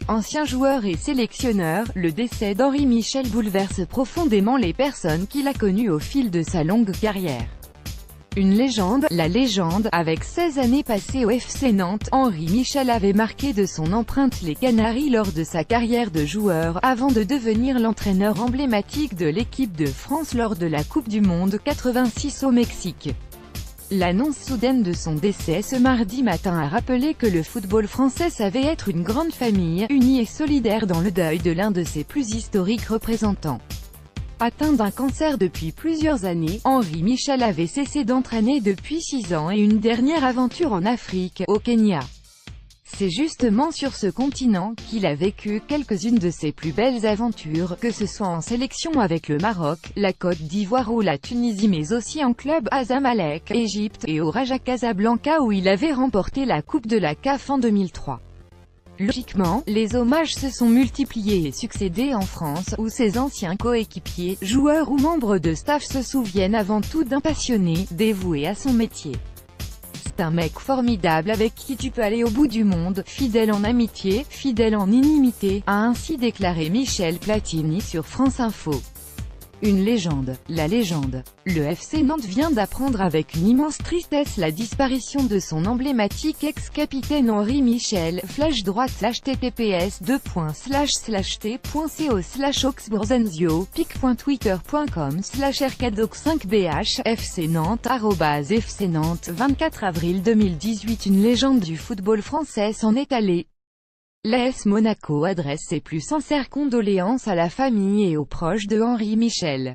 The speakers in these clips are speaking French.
Ancien joueur et sélectionneur, le décès d'Henri Michel bouleverse profondément les personnes qu'il a connues au fil de sa longue carrière. Une légende, la légende, avec 16 années passées au FC Nantes, Henri Michel avait marqué de son empreinte les Canaries lors de sa carrière de joueur, avant de devenir l'entraîneur emblématique de l'équipe de France lors de la Coupe du Monde 86 au Mexique. L'annonce soudaine de son décès ce mardi matin a rappelé que le football français savait être une grande famille, unie et solidaire dans le deuil de l'un de ses plus historiques représentants. Atteint d'un cancer depuis plusieurs années, Henri Michel avait cessé d'entraîner depuis 6 ans et une dernière aventure en Afrique, au Kenya. C'est justement sur ce continent qu'il a vécu quelques-unes de ses plus belles aventures, que ce soit en sélection avec le Maroc, la Côte d'Ivoire ou la Tunisie, mais aussi en club à Zamalek, Égypte, et au Raja Casablanca où il avait remporté la Coupe de la CAF en 2003. Logiquement, les hommages se sont multipliés et succédés en France, où ses anciens coéquipiers, joueurs ou membres de staff se souviennent avant tout d'un passionné, dévoué à son métier. C'est un mec formidable avec qui tu peux aller au bout du monde, fidèle en amitié, fidèle en inimité, a ainsi déclaré Michel Platini sur France Info. Une légende, la légende. Le FC Nantes vient d'apprendre avec une immense tristesse la disparition de son emblématique ex-capitaine Henri Michel. Flash droite https://t.co/oxburzenzio, pic.twitter.com/rcadoc5bh, FC Nantes, @FC Nantes, 24 avril 2018. Une légende du football français s'en est allée. L'AS Monaco adresse ses plus sincères condoléances à la famille et aux proches de Henri Michel.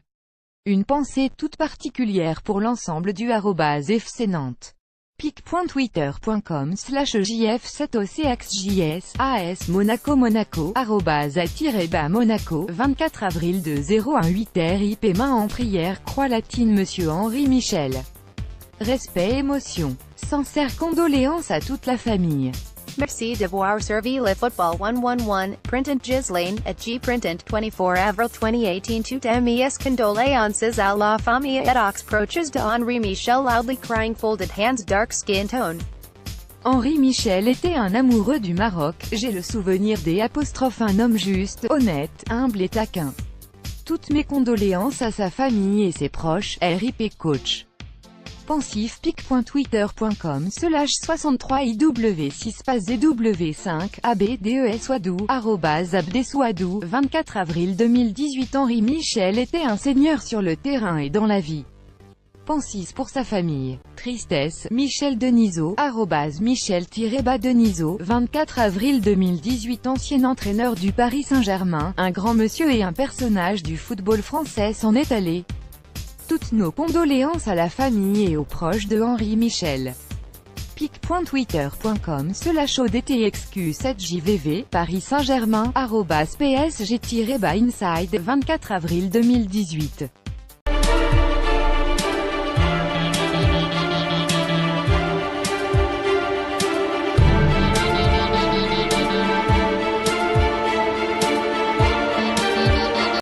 Une pensée toute particulière pour l'ensemble du @FC Nantes. pic.twitter.com/jf7ocxjs, AS Monaco Monaco, @a-Monaco, 24 avril 2018 RIP. Main en prière, croix latine. Monsieur Henri Michel. Respect, émotion. Sincères condoléances à toute la famille. Merci d'avoir servi le football 111, Printed Ghislaine, at Gprinted, 24 avril 2018. Toutes mes condoléances à la famille et aux proches de Henri Michel. Loudly crying, folded hands, dark skin tone. Henri Michel était un amoureux du Maroc, j'ai le souvenir des ', un homme juste, honnête, humble et taquin. Toutes mes condoléances à sa famille et ses proches, RIP coach. Pensif. pic.twitter.com/63iw6pasZW5 abdeswadou @abdeswadou, 24 avril 2018. Henri Michel était un seigneur sur le terrain et dans la vie. Pensif pour sa famille. Tristesse. Michel Denisot @Michel-Denisot, 24 avril 2018. Ancien entraîneur du Paris Saint-Germain, un grand monsieur et un personnage du football français s'en est allé. Toutes nos condoléances à la famille et aux proches de Henri Michel. pic.twitter.com/odtxq7jvv, Paris Saint-Germain, @PSG-inside, 24 avril 2018.